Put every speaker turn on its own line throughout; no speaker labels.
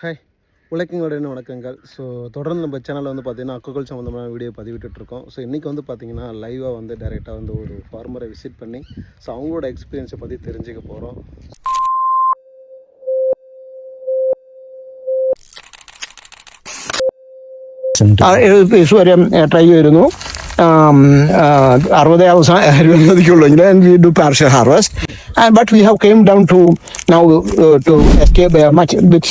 Hi உலகங்களோட வணக்கங்கள். So தொடர்ந்து நம்ம சேனலில் வந்து பார்த்திங்கன்னா அக்குகள் சம்மந்தமான வீடியோ பதிவிட்டுருக்கோம். ஸோ இன்றைக்கி வந்து பார்த்திங்கன்னா லைவாக வந்து டைரெக்டாக வந்து ஒரு ஃபார்மரை விசிட் பண்ணி ஸோ அவங்களோட எக்ஸ்பீரியன்ஸை பற்றி தெரிஞ்சுக்க போகிறோம்.
ട്രൈ ചെയ്യുന്നു 60 അവസാനിക്കുള്ളൂ and we do partial harvest, but we have came down to now to escape much bit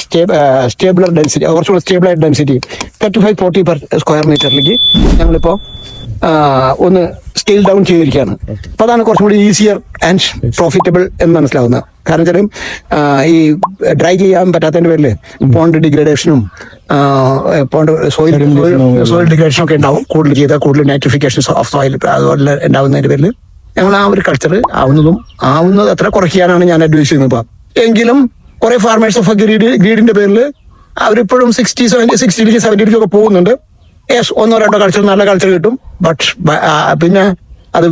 stabler density, also stabler density 35-40 per square meterലേക്ക് ഞങ്ങളിപ്പോൾ ഒന്ന് സ്കെയിൽ ഡൗൺ ചെയ്തിരിക്കുകയാണ്. അപ്പോൾ അതാണ് കുറച്ചും കൂടി ഈസിയർ ആൻഡ് പ്രോഫിറ്റബിൾ എന്ന് മനസ്സിലാവുന്നത്. കാരണം വെച്ചാൽ ഈ ഡ്രൈ ചെയ്യാൻ പറ്റാത്തതിൻ്റെ പേരിൽ പോണ്ട് ഡിഗ്രഡേഷനും പോണ്ട് സോയിൽ ഡിഗ്രഡേഷനും ഒക്കെ ഉണ്ടാവും. കൂടുതൽ ചെയ്താൽ കൂടുതൽ നൈട്രിഫിക്കേഷൻസ് ഓഫ് സോയിൽ അതുപോലെ ഉണ്ടാവുന്നതിൻ്റെ പേരിൽ ഞങ്ങൾ ആ ഒരു കൾച്ചർ ആവുന്നത് അത്ര കുറയ്ക്കാനാണ് ഞാൻ അഡ്വൈസ് ചെയ്യുന്നത്. ഇപ്പം എങ്കിലും കുറെ ഫാർമേഴ്സ് ഓഫ് ഗ്രീഡിന്റെ പേരിൽ അവരിപ്പോഴും 60-70 ഒക്കെ പോകുന്നുണ്ട്. യെസ്, 1-2 കൾച്ചർ നല്ല കൾച്ചർ കിട്ടും, ബട്ട് പിന്നെ അത്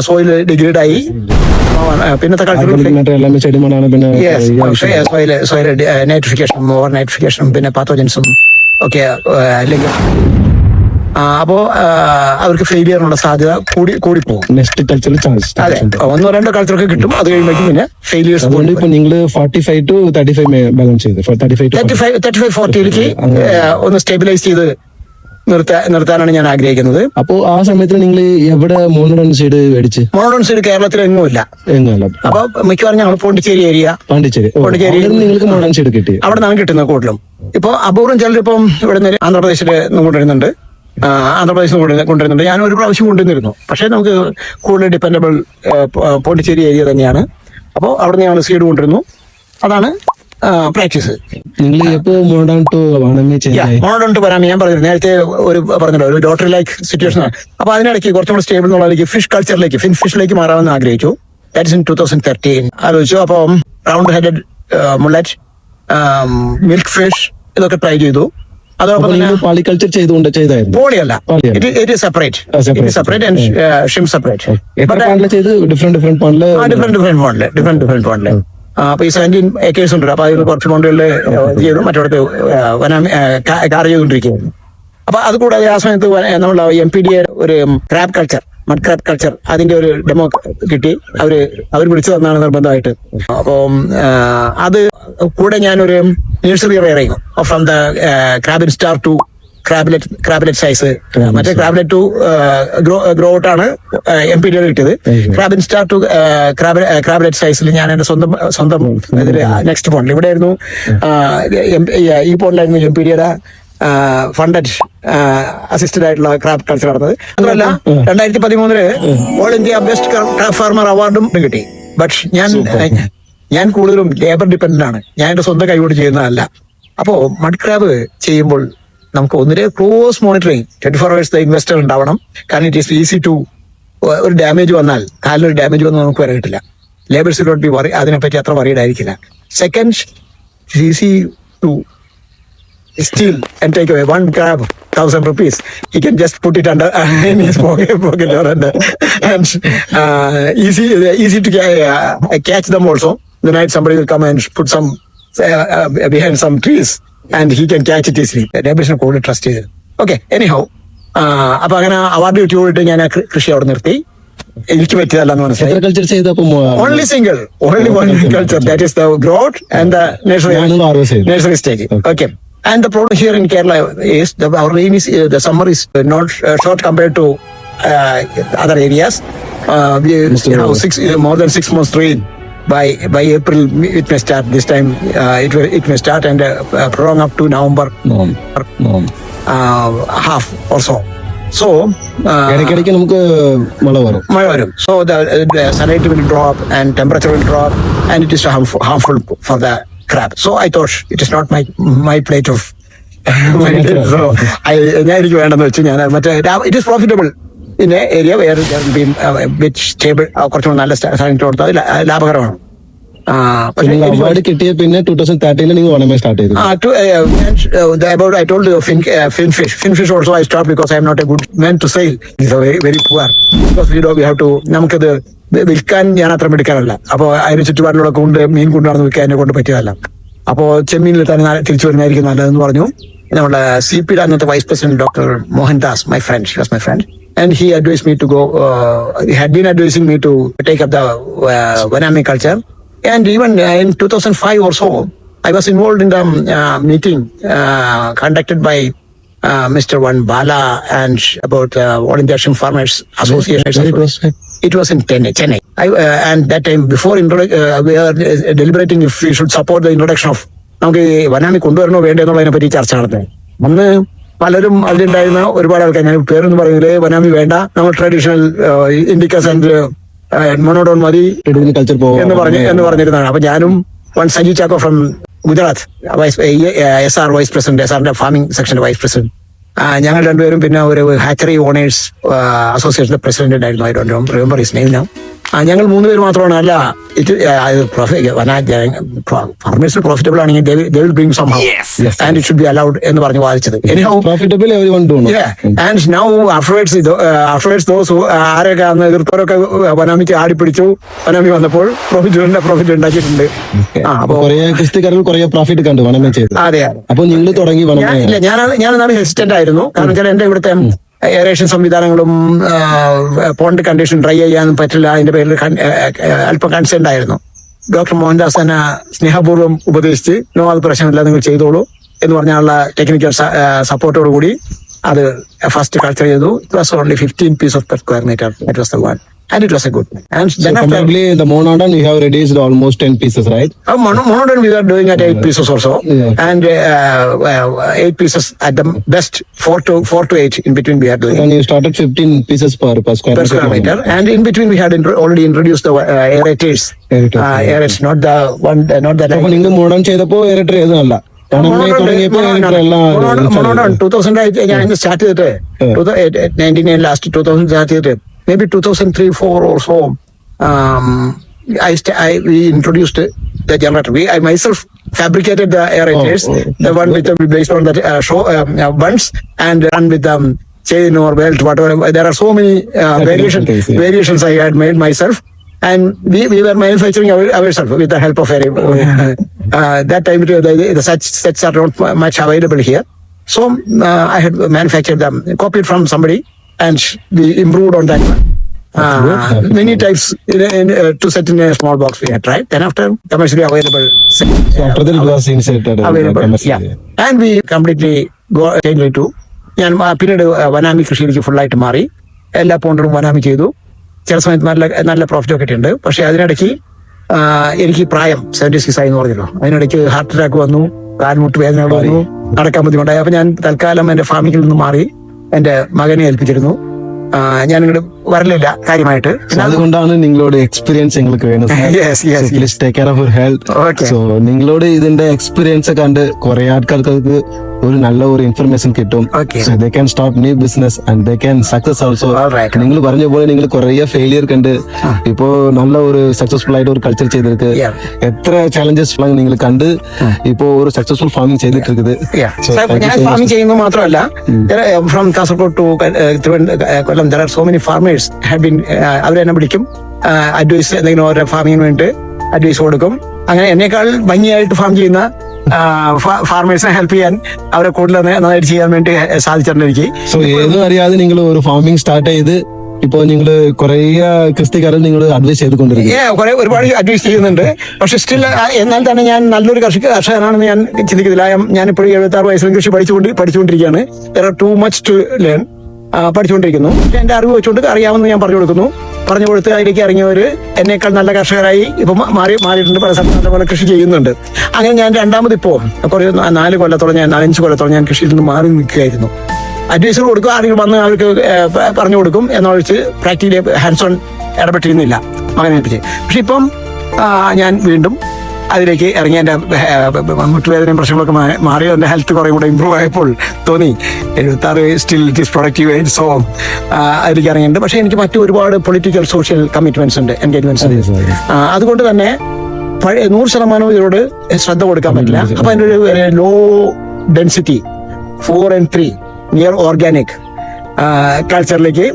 സോയിൽ ഡിഗ്രേഡ് ആയി പിന്നത്തെ കൾച്ചർ സോയിൽ നൈട്രിഫിക്കേഷനും ഓവർ നൈട്രിഫിക്കേഷനും പിന്നെ പാത്തോജൻസും ഒക്കെ അല്ലെങ്കിൽ അപ്പോ അവർക്ക് ഫെയിലിയറിനുള്ള സാധ്യത കൂടിപ്പോകും.
നെക്സ്റ്റ് കൾച്ചർ ചാൻസ്
അതെ, 1-2 കൾച്ചറൊക്കെ കിട്ടും. അത് കഴിയുമ്പോഴേക്കും പിന്നെ ഫെയിലിയേഴ്സ്.
ഇപ്പൊ നിങ്ങൾ 45 to 35 ബാലൻസ് ചെയ്ത്
35-40ലേക്ക് ഒന്ന് സ്റ്റെബിലൈസ് ചെയ്ത് നിർത്താനാണ് ഞാൻ ആഗ്രഹിക്കുന്നത്.
അപ്പോ ആ സമയത്ത് നിങ്ങൾ എവിടെ മോണോഡോൺ സീഡ് മേടിച്ച്?
മോണോഡോൺ സീഡ് കേരളത്തിൽ എങ്ങുമില്ല. അപ്പൊ മിക്കവാറും ഞങ്ങൾ പോണ്ടിച്ചേരി ഏരിയ
നിങ്ങൾക്ക് മോണോഡോൺ സീഡ് കിട്ടി.
അവിടെ നിന്നാണ് കിട്ടുന്നത് കൂടുതലും. ഇപ്പൊ അപൂർവം ചിലരിപ്പം ഇവിടെ നിന്ന് ആന്ധ്രാപ്രദേശിൽ കൊണ്ടുവരുന്നുണ്ട്, ആന്ധ്രാപ്രദേശിൽ കൊണ്ടുവരുന്നുണ്ട്. ഞാൻ ഒരു പ്രാവശ്യം കൊണ്ടുവന്നിരുന്നു. പക്ഷെ നമുക്ക് കൂടുതൽ ഡിപ്പെൻഡബിൾ പോണ്ടിച്ചേരി ഏരിയ തന്നെയാണ്. അപ്പോൾ അവിടെ നിന്ന് ഞങ്ങൾ സീഡ് കൊണ്ടുവരുന്നു. അതാണ് പ്രാക്ടീസ്.
നിങ്ങൾ മോണോഡോൺ
ടു വരാൻ ഞാൻ പറഞ്ഞു നേരത്തെ ഒരു ഡോട്ടർ ലൈക്ക് സിറ്റുവേഷൻ ആണ്. അപ്പൊ അതിനിടയ്ക്ക് കുറച്ചും കൂടെ സ്റ്റേബിൾ എന്നുള്ളതിലേക്ക് ഫിഷ് കൾച്ചറിലേക്ക് ഫിഷിലേക്ക് മാറാമെന്ന് ആഗ്രഹിച്ചു. ദാറ്റ്സ് ഇൻ 2013 ആലോചിച്ചു. അപ്പം round headed mullet, milk fish ഇതൊക്കെ ട്രൈ ചെയ്തു. അതോടൊപ്പം
പോളികൾച്ചർ ചെയ്തായിരുന്നു.
പോളിയല്ല, it is separate and shrimp separate.
Different
പോണ്ടില് അപ്പൊ ഈ 17 acres ഉണ്ട്. അപ്പൊ അതിന് കുറച്ച് പോണ്ടുകളിൽ ചെയ്തു, മറ്റോടത്ത് കാർ ചെയ്തുകൊണ്ടിരിക്കുകയായിരുന്നു. അപ്പൊ അത് കൂടാതെ ആ സമയത്ത് നമ്മൾ MPDA ഒരു crab culture, mud crab culture, അതിന്റെ ഒരു ഡെമോ കിട്ടി. അവർ വിളിച്ചു തന്നാണ് നിർബന്ധമായിട്ട്. അപ്പം അത് കൂടെ ഞാനൊരു നഴ്സറി റെയർ ചെയ്യും from the crab instar to crablet size. മറ്റേ ക്രാബിലെറ്റ് ടു ഗ്രോ ഔട്ട് ആണ് MPDA കിട്ടിയത്. ക്രാബിൻ സ്റ്റാർ ടു ക്രാബിലെറ്റ് സൈസിൽ ഞാൻ എന്റെ സ്വന്തം നെക്സ്റ്റ് പോണ്ടിൽ ഇവിടെ ആയിരുന്നു. ഈ പോണ്ടിലായിരുന്നു MPDA ഫണ്ടഡ് അസിസ്റ്റഡ് ആയിട്ടുള്ള ക്രാബ് കൾച്ചർ നടന്നത്. അതുമല്ല 2013 all India best crab farmer അവാർഡും കിട്ടി. ബട്ട് ഞാൻ കൂടുതലും ലേബർ ഡിപ്പെൻഡന്റ് ആണ്. ഞാൻ എന്റെ സ്വന്തം കൈകൊണ്ട് ചെയ്യുന്നതല്ല. അപ്പോ മഡ് ക്രാബ് ചെയ്യുമ്പോൾ നമുക്ക് ഒന്നിലെ ക്ലോസ് മോണിറ്ററിങ് 24 hours ഇൻവെസ്റ്റർ ഉണ്ടാവണം. കാരണം ഇറ്റ് ഈസ് ഈസി ടു ഒരു ഡാമേജ് വന്നാൽ, കാലിലൊരു ഡാമേജ് വന്നാൽ നമുക്ക് വരാൻ കിട്ടില്ല. ലേബേഴ്സ് ഡോട്ട് ബി വറി, അതിനെപ്പറ്റി അത്ര വറീഡ് ആയിരിക്കില്ല. Second, easy to steal and take away one crab, 1,000 rupees. He can just put it under in his pocket or under, and easy to catch them also. The night somebody will come and put some behind some trees and he can catch it easily. Neighbors are കൂടുതൽ trust ചെയ്തത്. Okay, anyhow അപ്പൊ അങ്ങനെ award കിട്ടിയോട്ട് ഞാൻ കൃഷി അവിടെ നിർത്തി. എനിക്ക് പറ്റിയതല്ലെന്ന് മനസ്സിലായി. Only one culture, that is the growth and the nursery stage. Okay. And the problem here in Kerala is our rain is the summer is not short compared to other areas. We have more than 6 months rain. By April it may start. This time it may start and prolong up to November half or so. So
ഇടയ്ക്കിടയ്ക്ക് നമുക്ക് മഴ വരും.
So the salinity will drop and temperature will drop and it is harmful for the crab. So I thought it is not my plate of so ഞാൻ എനിക്ക് വേണ്ടെന്ന് വെച്ച് ഞാൻ മറ്റേ it is profitable in an area where there will be a bit stable, കുറച്ചുകൂടി നല്ല സാധനം കൊടുത്താൽ ലാഭകരമാണ്.
അവാർഡ് കിട്ടിയ പിന്നെ 2013 നിങ്ങൾ വനമേ സ്റ്റാർട്ട് ചെയ്തു.
About I told you finfish also I stopped because I am not a good man to sail. It's very very poor because we have to നമുക്കത് വിൽക്കാൻ ഞാൻ അത്ര എടുക്കാനല്ല. അപ്പൊ അതിന് ചുറ്റുപാടിലൂടെ കൊണ്ട് മീൻ കൊണ്ടുനടന്ന് വിൽക്കാൻ എന്നെ കൊണ്ട് പറ്റിയതല്ല. അപ്പോൾ ചെമ്മീനിൽ തന്നെ തിരിച്ചു വരുന്നതായിരിക്കും നല്ലതെന്ന് പറഞ്ഞു. നമ്മുടെ CP അന്നത്തെ vice president doctor Mohandas, my friend, she was my friend, and he advised me to go, he had been advising me to take up the Vanami culture. And even in 2005 or so, I was involved in the meeting conducted by Mr. Van Bala and about All India Shrimp Farmers Association. It was in Chennai. And that time, before we are deliberating if we should support the introduction of, നമുക്ക് vannamei കൊണ്ടുവരണോ വേണ്ടോ എന്നുള്ളതിനെ പറ്റി ചർച്ച നടത്തുന്നത്. അന്ന് പലരും അതിലുണ്ടായിരുന്ന ഒരുപാട് ആൾക്കാർ, ഞാൻ പേരൊന്നും പറയുന്നില്ലേ, വനാമി വേണ്ട, നമ്മൾ ട്രഡീഷണൽ ഇൻഡിക്കസ് ആൻഡ് മോണോഡോൺ മതി എന്ന് പറഞ്ഞിരുന്നതാണ്. അപ്പൊ ഞാനും Sanju Chacko from Gujarat, SR vice president, SRന്റെ ഫാമിംഗ് സെക്ഷന്റെ വൈസ് പ്രസിഡന്റ്, ഞങ്ങൾ രണ്ടുപേരും പിന്നെ ഒരു ഹാച്ചറി ഓണേഴ്സ് അസോസിയേഷന്റെ പ്രസിഡന്റ് ഉണ്ടായിരുന്നു. I don't remember his name now. ഞങ്ങൾ 3 പേര് മാത്രമാണ്. അല്ല, ഫാർമേഴ്സിന് പ്രോഫിറ്റബിൾ ആണെങ്കിൽ they will bring somehow and it should be allowed എന്ന് പറഞ്ഞു വാദിച്ചത്. Anyhow,
profitable everyone do know.
Yeah, and now afterwards those who ആരൊക്കെ അന്ന് എതിർത്തവരൊക്കെ വനാമിക്ക് ആടിപ്പിടിച്ചു. വനാമി വന്നപ്പോൾ പ്രോഫിറ്റ് ഉണ്ടാക്കിയിട്ടുണ്ട്.
കുറെ ക്രിസ്ത്യക്കാർക്ക് കുറെ പ്രോഫിറ്റ് കണ്ടു വനമേ ചെയ്തു.
അതെ,
അപ്പൊ നിങ്ങൾ തുടങ്ങി വനമേ.
ഇല്ല, ഞാനെന്നാണ് ഹെസിറ്റന്റ് ആയിരുന്നു. കാരണം വെച്ചാൽ എന്റെ ഇവിടുത്തെ എയറേഷൻ സംവിധാനങ്ങളും പോണ്ട് കണ്ടീഷൻ ഡ്രൈ ചെയ്യാൻ പറ്റില്ല, അതിന്റെ പേരിൽ അല്പം കൺസേൺ ആയിരുന്നു. ഡോക്ടർ മോഹൻദാസ് എന്നെ സ്നേഹപൂർവ്വം ഉപദേശിച്ച്, അത് പ്രശ്നമില്ല, നിങ്ങൾ ചെയ്തോളൂ എന്ന് പറഞ്ഞാലുള്ള ടെക്നിക്കൽ സപ്പോർട്ടോട് കൂടി അത് ഫസ്റ്റ് കൾച്ചർ ചെയ്തു. It was only 15 pieces per square meter. That was the one. And it was a good one. And
then probably the monodon you have reduced almost 10 pieces, right?
Monodon we are doing at 8 pieces or so. Yeah. And 8 pieces at the best, 4 to 8 in between we are doing.
And you started 15 pieces per square
meter. And in between we had already introduced the aerators. Aerators, not the one, not that.
So നിങ്ങൾ modern ചെയ്തപ്പോ aerator ഏതല്ല?
Monodon 2000 ഞാൻ start ചെയ്തിട്ട് 99 last 2000 start ചെയ്തിട്ട് maybe 2003-04 or so, we introduced the generator. I myself fabricated the aerators, the one with based on that bunds and run with chain or belt, whatever. There are so many variations I had made myself, and we were manufacturing ourselves with the help of that time the such sets are not much available here. So I had manufactured them, copied from somebody, and we improved on that one. Many types to set in a small box we had tried. Then after commercially available,
after that it was inserted
available, yeah. And we completely changed it to. ഞാൻ പിന്നീട് vannamei കൃഷിയിലേക്ക് ഫുള്ളായിട്ട് മാറി. എല്ലാ പോണ്ടറും vannamei ചെയ്തു. ചില സമയത്ത് നല്ല പ്രോഫിറ്റ് ഒക്കെ കിട്ടിയിട്ടുണ്ട്. പക്ഷെ അതിനിടയ്ക്ക് എനിക്ക് പ്രായം 76 ആയി എന്ന് പറഞ്ഞല്ലോ. അതിനിടയ്ക്ക് ഹാർട്ട് അറ്റാക്ക് വന്നു, കാൽമുട്ട് വേദനകൾ വന്നു, നടക്കാൻ ബുദ്ധിമുട്ടായി. അപ്പൊ ഞാൻ തൽക്കാലം എന്റെ ഫാമിങ്ങിൽ നിന്ന് മാറി എന്റെ മകനെ ഏൽപ്പിച്ചിരുന്നു. ഞാൻ ഇങ്ങോട്ട് വരലില്ല കാര്യമായിട്ട്.
അതുകൊണ്ടാണ് നിങ്ങളോട് എക്സ്പീരിയൻസ് നിങ്ങൾക്ക് വേണം. Take care of your health. So നിങ്ങളോട് ഇതിന്റെ എക്സ്പീരിയൻസ് കണ്ട് കുറെ ആൾക്കാർക്ക് ഒരു നല്ല ഒരു ഇൻഫർമേഷൻ കിട്ടും. So they can start new business and they can success also. നിങ്ങൾ പറഞ്ഞ പോലെ നിങ്ങൾ കുറെ ഫെയിലിയർ കണ്ട് ഇപ്പോ നല്ല ഒരു സക്സസ്ഫുൾ ആയിട്ട് ഒരു കൾച്ചർ ചെയ്തിട്ട് എത്ര ചാലഞ്ചസ് നിങ്ങൾ കണ്ട് ഇപ്പോ ഒരു സക്സസ്ഫുൾ ഫാമിംഗ് ചെയ്തിട്ടുണ്ട്.
ഞാൻ ഫാമിംഗ് ചെയ്യുന്നത് മാത്രമല്ല, from Kasaragod to Kollam there are so many farmers have been അവരെന്നെ വിളിക്കും, അഡ്വൈസ് എന്തെങ്കിലും ഓരോ ഫാമിങ്ങിന് വേണ്ടി അഡ്വൈസ് കൊടുക്കും. അങ്ങനെ എന്നേക്കാൾ ഭംഗിയായിട്ട് ഫാം ചെയ്യുന്ന ഫാർമേഴ്സിനെ ഹെൽപ്പ് ചെയ്യാൻ, അവരെ കൂടുതൽ നന്നായിട്ട് ചെയ്യാൻ വേണ്ടി സാധിച്ചിട്ടുണ്ട് എനിക്ക്.
സോ ഏതും അറിയാതെ നിങ്ങൾ ഒരു ഫാമിംഗ് സ്റ്റാർട്ട് ചെയ്ത് ഇപ്പൊ നിങ്ങള് കുറെ ക്രിസ്ത്യക്കാരൻ നിങ്ങൾ അഡ്വൈസ് ചെയ്തുകൊണ്ടിരിക്കും.
ഒരുപാട് അഡ്വൈസ് ചെയ്യുന്നുണ്ട്. പക്ഷെ സ്റ്റിൽ എന്നാൽ തന്നെ ഞാൻ നല്ലൊരു കർഷകനാണെന്ന് ഞാൻ ചിന്തിക്കുന്നില്ല. ഞാനിപ്പോൾ 76 വയസ്സിലും കൃഷി പഠിച്ചുകൊണ്ടിരിക്കുകയാണ്. there are too much to learn. പഠിച്ചുകൊണ്ടിരിക്കുന്നു. എന്റെ അറിവ് വെച്ചുകൊണ്ട് അറിയാമെന്ന് ഞാൻ പറഞ്ഞു കൊടുത്ത് അതിലേക്ക് ഇറങ്ങിയവര് എന്നേക്കാൾ നല്ല കർഷകരായി ഇപ്പൊ മാറിയിട്ടുണ്ട്. പല സ്ഥലത്ത് നല്ലപോലെ കൃഷി ചെയ്യുന്നുണ്ട്. അങ്ങനെ ഞാൻ രണ്ടാമത് ഇപ്പോ കുറേ 4 കൊല്ലത്തോളം 5 കൊല്ലത്തോളം ഞാൻ കൃഷിയിൽ നിന്ന് മാറി നിൽക്കുകയായിരുന്നു. അഡ്വൈസുകൾ കൊടുക്കും, ആരെങ്കിലും വന്ന് അവർക്ക് പറഞ്ഞു കൊടുക്കും എന്നൊഴിച്ച് പ്രാക്ടിക്കലി ഹാൻഡ്സ് ഓൺ ഇടപെട്ടിരുന്നില്ല മകനെ ഏൽപ്പിച്ച്. പക്ഷെ ഇപ്പം ഞാൻ വീണ്ടും അതിലേക്ക് ഇറങ്ങി. എൻ്റെ മുട്ടുവേദനയും പ്രശ്നങ്ങളൊക്കെ മാറി എൻ്റെ ഹെൽത്ത് കുറേ കൂടെ ഇമ്പ്രൂവ് ആയപ്പോൾ തോന്നി 76 still it is productive. So അതിലേക്ക് ഇറങ്ങിയിട്ടുണ്ട്. പക്ഷേ എനിക്ക് മറ്റു ഒരുപാട് പൊളിറ്റിക്കൽ സോഷ്യൽ കമ്മിറ്റ്മെന്റ്സ് ഉണ്ട്, എൻഗേജ്മെന്റ്സ് ഉണ്ട്. അതുകൊണ്ട് തന്നെ 100% ഇതിനോട് ശ്രദ്ധ കൊടുക്കാൻ പറ്റില്ല. അപ്പൊ അതിൻ്റെ ഒരു low density 4 and 3 near organic കൾച്ചറിലേക്ക്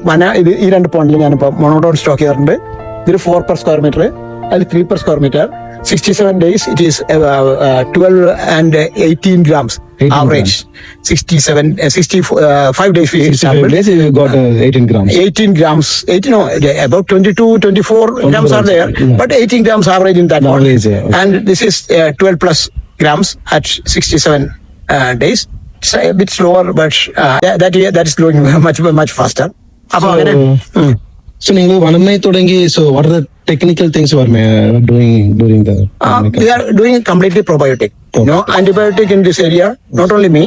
ഇത് ഈ 2 പോയിന്റിൽ ഞാനിപ്പോൾ മോണോഡോൺ സ്റ്റോക്ക് ചെയ്തിട്ടുണ്ട്. ഇതിൽ 4 per square meter, അതിൽ 3 per square meter. 67 days, it is 12 and 18 grams
18
average. 65 days we
65
sampled.
days you got 18 grams.
18 grams, 18, no, about 22, 24 grams are there,
yeah.
but 18 grams average in that one.
Average, yeah, okay.
And this is 12 plus grams at 67 days. It's a bit slower, but that is growing much faster. അപ്പോൾ അങ്ങനെ
So നിങ്ങൾ വനമേ തുടങ്ങി, so what are the technical things you are doing during the
we are doing completely probiotic. No antibiotic in this area. Not only me,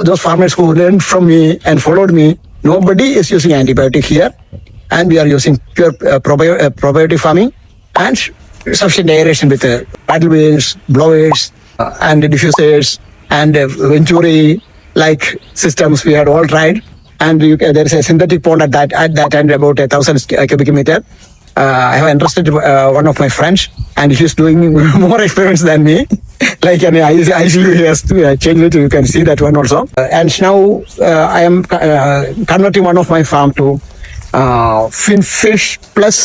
those farmers who learned from me and followed me, nobody is using antibiotic here, and we are using pure probiotic farming and sufficient aeration with paddle wheels, blowers, and diffusers and Venturi like systems. We had all tried. And there is a synthetic pond at that end, about 1,000 cubic meter. I have entrusted one of my friends, and he is doing more experiments than me. Like, and I usually has to change it. You can see that one also. And now I am converting one of my farm to finfish plus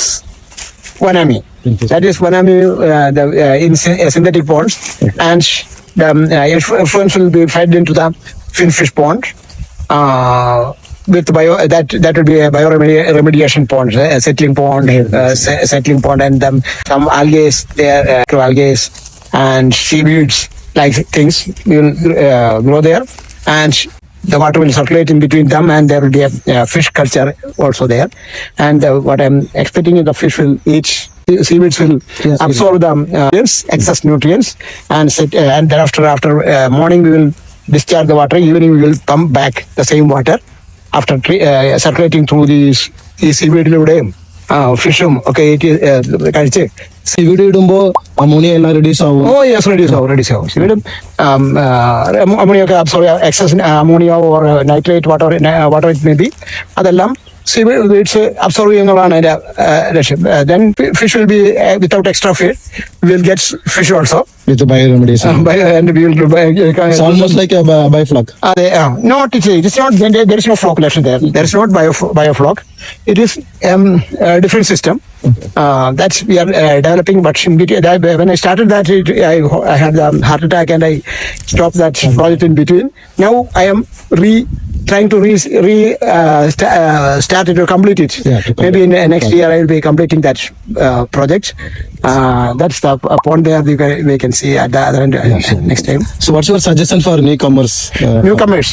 Wanami. That is Wanami in synthetic ponds, and the effluents will be fed into the finfish pond. With that will be a bioremediation pond, a settling pond, and some algae there, algae and seaweeds like things will grow there, and the water will circulate in between them, and there will be a fish culture also there. And what I'm expecting is the fish will eat. Seaweeds will absorb the excess nutrients, and thereafter after morning we will discharge the water. Evening we will pump back the same water after circulating through these seaweed-ലൂടെയും ഫിഷും ഒക്കെ കഴിച്ച്.
Seaweed ഇടുമ്പോൾ ammonia എല്ലാം reduce ആവും.
ഓ yes, reduce ആവും. സീവീഡും അമോണിയൊക്കെ absorb excess ammonia or nitrate water it may be, അതെല്ലാം സീവീഡ്സ് അബ്സോർബ് ചെയ്യുന്നതാണ് അതിന്റെ ലക്ഷ്യം. Then fish will be without extra feed will get fish also
With the bioremediation. It's almost like a biofloc.
It's not. There is no flocculation there. There is not biofloc. It is a different system that we are developing. But when I started that, I had a heart attack and I stopped that project in between. Now I am trying to start it or complete it. Maybe in next year I will be completing that project. That's the pond there we can see at the other end next time.
So what's your suggestion for newcomers?
Newcomers,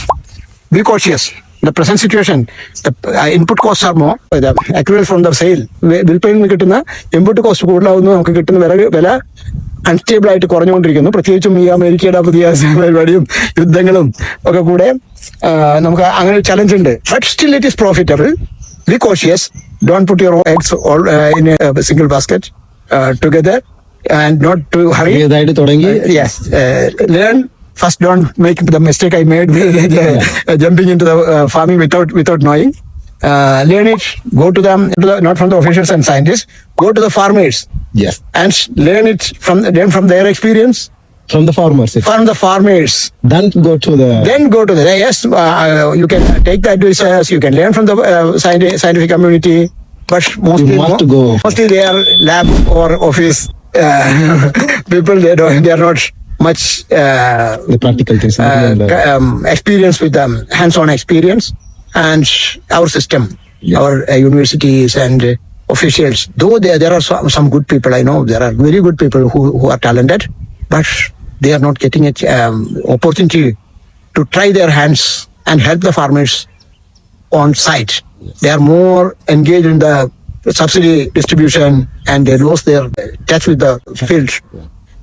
be cautious. The present situation, the input costs are more. The accrual from the sale, വിൽപ്പനയിൽ നിന്ന് കിട്ടുന്ന input cost കൂടുതലാവുന്നു, നമുക്ക് കിട്ടുന്ന വില unstable ആയിട്ട് കുറഞ്ഞുകൊണ്ടിരിക്കുന്നു. പ്രത്യേകിച്ചും ഈ അമേരിക്കയുടെ പുതിയ പരിപാടിയും യുദ്ധങ്ങളും ഒക്കെ കൂടെ നമുക്ക് അങ്ങനെ ഒരു ചലഞ്ച് ഉണ്ട്. But still it is profitable. B cautious, don't put your eggs all in a single basket together and not to hurry.
ഇതായിട്ട് തുടങ്ങി.
Yes, learn first. Don't make the mistake I made jumping into the farming without knowing. Learn it. Go to them, not from the officials and scientists. Go to the farmers.
Yes.
And learn it from their experience.
From the farmers.
From the farmers.
Then go to the.
Yes, you can take the advices. You can learn from the scientific community. But mostly they are lab or office people. They are not much
The practical things.
experience with them, hands-on experience. And our system, our universities and officials, though there are some good people, I know there are very good people who are talented, but they are not getting an opportunity to try their hands and help the farmers on site. They are more engaged in the subsidy distribution and they lose their touch with the field.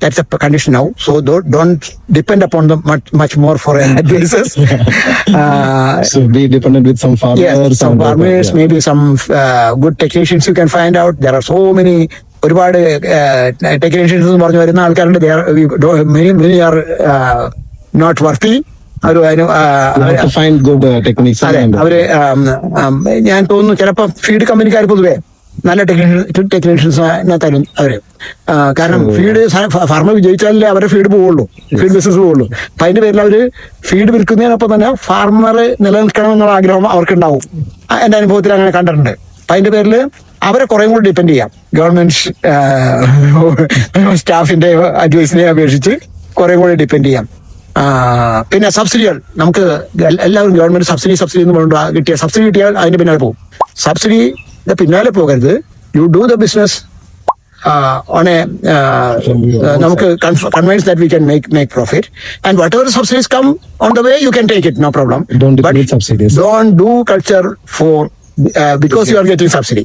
That's the condition now. So don't depend upon them much more for advices.
So be dependent with some farmers.
Yes, some farmers, maybe some good technicians you can find out. There are so many. ഒരുപാട് technicians എന്ന് പറഞ്ഞു വരുന്ന ആൾക്കാരുണ്ട്. Many are not worthy.
Find good techniques.
അവര് ഞാൻ തോന്നുന്നു ചിലപ്പോൾ feed കമ്പനിക്കാർ പൊതുവെ നല്ല ടെക്നീഷ്യൻസിനെ തരും അവര്. കാരണം ഫീഡ് ഫാർമർ വിജയിച്ചാലേ അവരുടെ ഫീഡ് പോവുള്ളൂ, ഫീഡ് ബിസിനസ് പോവുള്ളൂ. അപ്പൊ അതിന്റെ പേരിൽ അവര് ഫീഡ് വിൽക്കുന്നതിനൊപ്പം തന്നെ ഫാർമർ നിലനിൽക്കണം എന്നുള്ള ആഗ്രഹം അവർക്കുണ്ടാവും. എന്റെ അനുഭവത്തിൽ അങ്ങനെ കണ്ടിട്ടുണ്ട്. അപ്പൊ അതിന്റെ പേരിൽ അവരെ കുറേ കൂടി ഡിപ്പെൻഡ് ചെയ്യാം. ഗവൺമെന്റ് സ്റ്റാഫിന്റെ അഡ്വൈസിനെ അപേക്ഷിച്ച് കുറേ കൂടി ഡിപ്പെൻഡ് ചെയ്യാം. പിന്നെ സബ്സിഡികൾ നമുക്ക് എല്ലാവരും ഗവൺമെന്റ് സബ്സിഡി എന്ന് പറഞ്ഞിട്ട് കിട്ടിയ സബ്സിഡി കിട്ടിയാൽ അതിന്റെ പിന്നാലെ പോകും. സബ്സിഡിയുടെ പിന്നാലെ പോകരുത്. You do the business on a നമുക്ക് convince that we can make profit, and whatever subsidies come on the way you can take it, no problem.
Don't need subsidies.
Don't do culture for because you are getting subsidy.